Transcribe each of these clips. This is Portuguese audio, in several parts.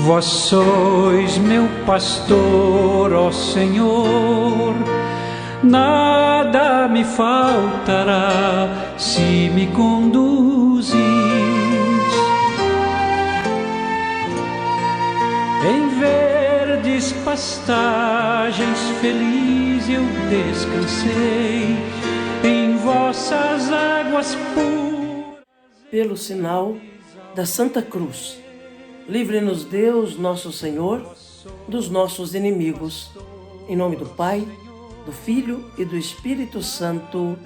Vós sois meu pastor, ó Senhor, nada me faltará se me conduzis. Em verdes pastagens feliz eu descansei, em vossas águas puras. Pelo sinal da Santa Cruz, livre-nos Deus, nosso Senhor, dos nossos inimigos. Em nome do Pai, do Filho e do Espírito Santo.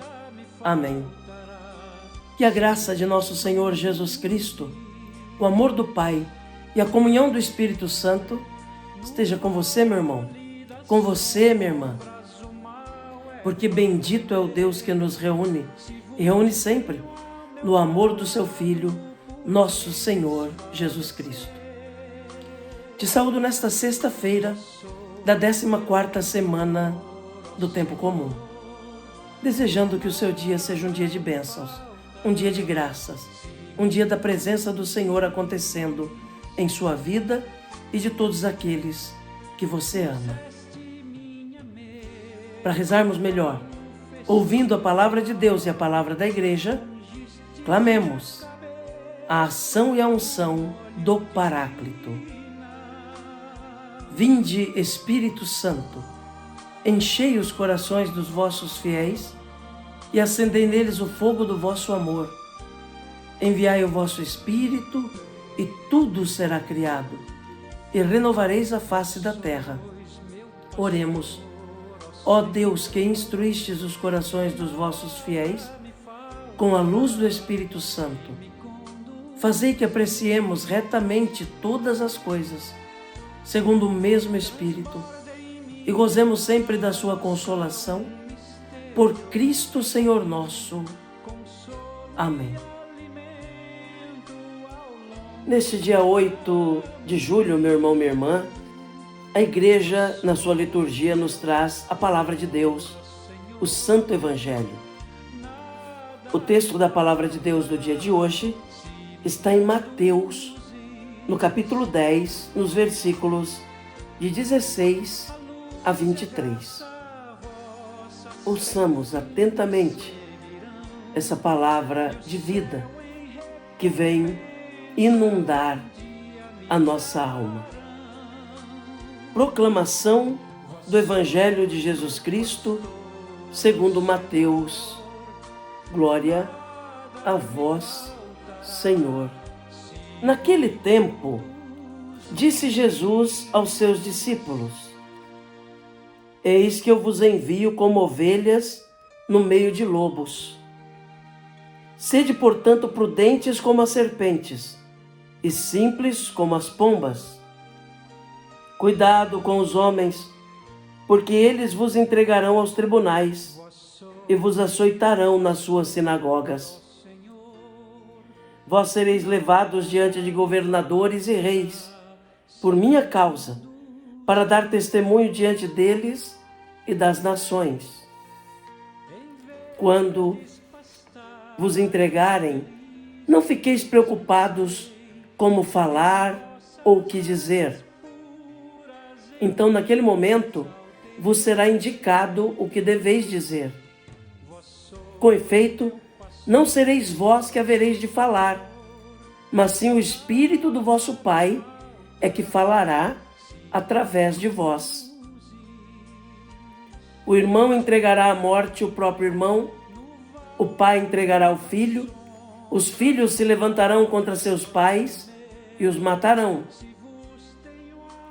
Amém. Que a graça de nosso Senhor Jesus Cristo, o amor do Pai e a comunhão do Espírito Santo esteja com você, meu irmão, com você, minha irmã. Porque bendito é o Deus que nos reúne e reúne sempre no amor do seu Filho, nosso Senhor Jesus Cristo. Te saúdo nesta sexta-feira da 14ª semana do tempo comum, desejando que o seu dia seja um dia de bênçãos, um dia de graças, um dia da presença do Senhor acontecendo em sua vida e de todos aqueles que você ama. Para rezarmos melhor, ouvindo a palavra de Deus e a palavra da igreja, clamemos a ação e a unção do Paráclito. Vinde, Espírito Santo, enchei os corações dos vossos fiéis e acendei neles o fogo do vosso amor. Enviai o vosso Espírito e tudo será criado, e renovareis a face da terra. Oremos. Ó Deus, que instruístes os corações dos vossos fiéis com a luz do Espírito Santo, fazei que apreciemos retamente todas as coisas, segundo o mesmo Espírito, e gozemos sempre da sua consolação, por Cristo Senhor nosso. Amém. Neste dia 8 de julho, meu irmão, minha irmã, a Igreja, na sua liturgia, nos traz a Palavra de Deus, o Santo Evangelho. O texto da Palavra de Deus do dia de hoje está em Mateus, no capítulo 10, nos versículos de 16 a 23. Ouçamos atentamente essa palavra de vida que vem inundar a nossa alma. Proclamação do Evangelho de Jesus Cristo, segundo Mateus. Glória a vós, Senhor. Naquele tempo, disse Jesus aos seus discípulos: Eis que eu vos envio como ovelhas no meio de lobos. Sede, portanto, prudentes como as serpentes e simples como as pombas. Cuidado com os homens, porque eles vos entregarão aos tribunais e vos açoitarão nas suas sinagogas. Vós sereis levados diante de governadores e reis, por minha causa, para dar testemunho diante deles e das nações. Quando vos entregarem, não fiqueis preocupados como falar ou o que dizer. Então, naquele momento, vos será indicado o que deveis dizer. Com efeito, não sereis vós que havereis de falar, mas sim o Espírito do vosso Pai é que falará através de vós. O irmão entregará à morte o próprio irmão, o pai entregará o filho, os filhos se levantarão contra seus pais e os matarão.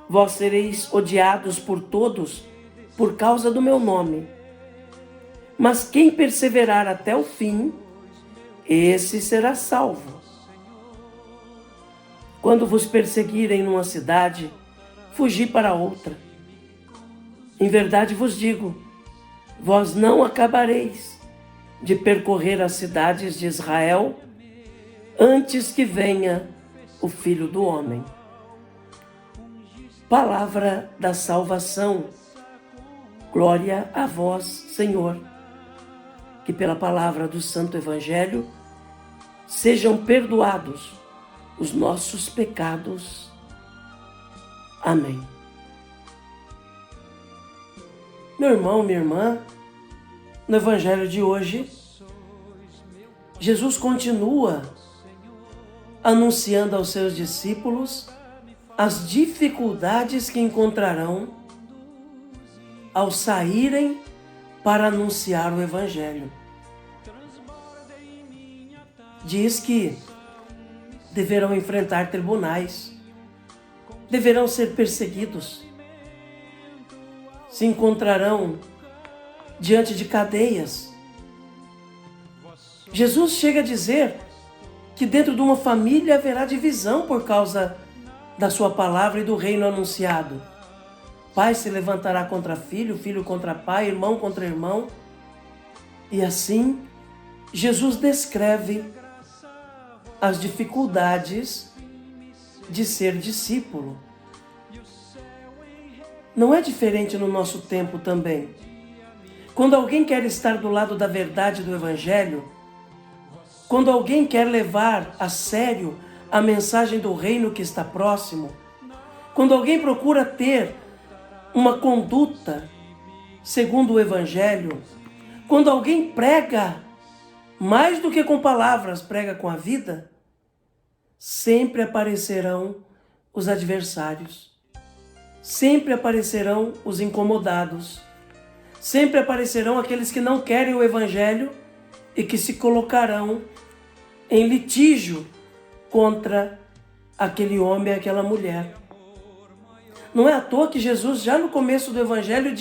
Vós sereis odiados por todos por causa do meu nome. Mas quem perseverar até o fim, esse será salvo. Quando vos perseguirem numa cidade, fugi para outra. Em verdade vos digo, vós não acabareis de percorrer as cidades de Israel antes que venha o Filho do Homem. Palavra da salvação. Glória a vós, Senhor. Que pela palavra do Santo Evangelho sejam perdoados os nossos pecados. Amém. Meu irmão, minha irmã, no Evangelho de hoje, Jesus continua anunciando aos seus discípulos as dificuldades que encontrarão ao saírem para anunciar o Evangelho. Diz que deverão enfrentar tribunais, deverão ser perseguidos, se encontrarão diante de cadeias. Jesus chega a dizer que dentro de uma família haverá divisão por causa da sua palavra e do reino anunciado. Pai se levantará contra filho, filho contra pai, irmão contra irmão. E assim, Jesus descreve as dificuldades de ser discípulo. Não é diferente no nosso tempo também. Quando alguém quer estar do lado da verdade do Evangelho, quando alguém quer levar a sério a mensagem do reino que está próximo, quando alguém procura ter uma conduta segundo o Evangelho, quando alguém prega mais do que com palavras, prega com a vida, sempre aparecerão os adversários, sempre aparecerão os incomodados, sempre aparecerão aqueles que não querem o Evangelho e que se colocarão em litígio contra aquele homem e aquela mulher. Não é à toa que Jesus, já no começo do Evangelho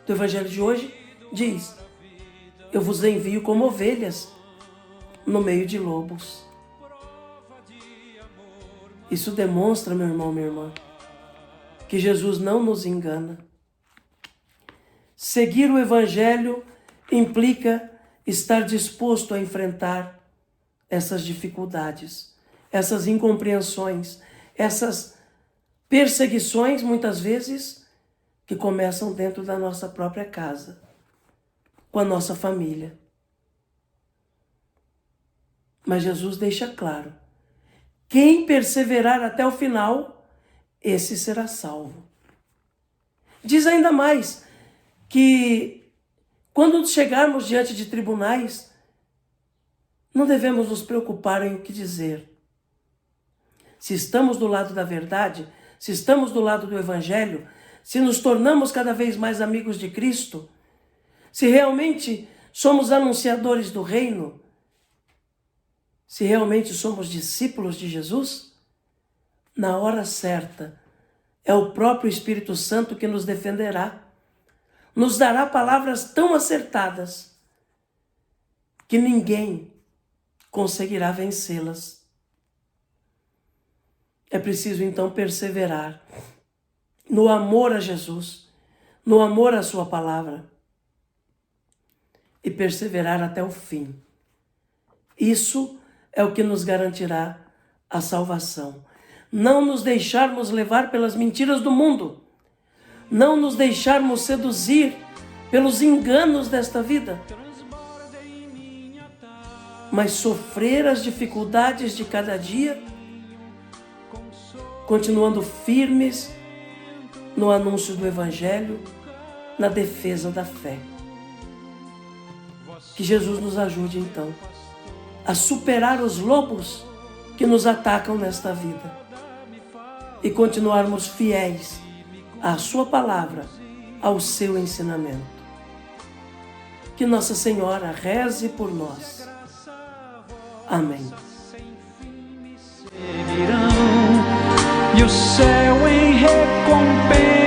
do Evangelho de hoje, diz: eu vos envio como ovelhas no meio de lobos. Isso demonstra, meu irmão, minha irmã, que Jesus não nos engana. Seguir o Evangelho implica estar disposto a enfrentar essas dificuldades, essas incompreensões, essas perseguições, muitas vezes, que começam dentro da nossa própria casa, com a nossa família. Mas Jesus deixa claro: quem perseverar até o final, esse será salvo. Diz ainda mais que quando chegarmos diante de tribunais, não devemos nos preocupar em o que dizer. Se estamos do lado da verdade, se estamos do lado do Evangelho, se nos tornamos cada vez mais amigos de Cristo, se realmente somos anunciadores do reino, se realmente somos discípulos de Jesus, na hora certa, é o próprio Espírito Santo que nos defenderá, nos dará palavras tão acertadas que ninguém conseguirá vencê-las. É preciso então perseverar no amor a Jesus, no amor à sua palavra e perseverar até o fim. Isso é o que nos garantirá a salvação. Não nos deixarmos levar pelas mentiras do mundo, não nos deixarmos seduzir pelos enganos desta vida, mas sofrer as dificuldades de cada dia, continuando firmes no anúncio do Evangelho, na defesa da fé. Que Jesus nos ajude, então, a superar os lobos que nos atacam nesta vida e continuarmos fiéis à sua palavra, ao seu ensinamento. Que Nossa Senhora reze por nós. Amém. E o céu em recompensa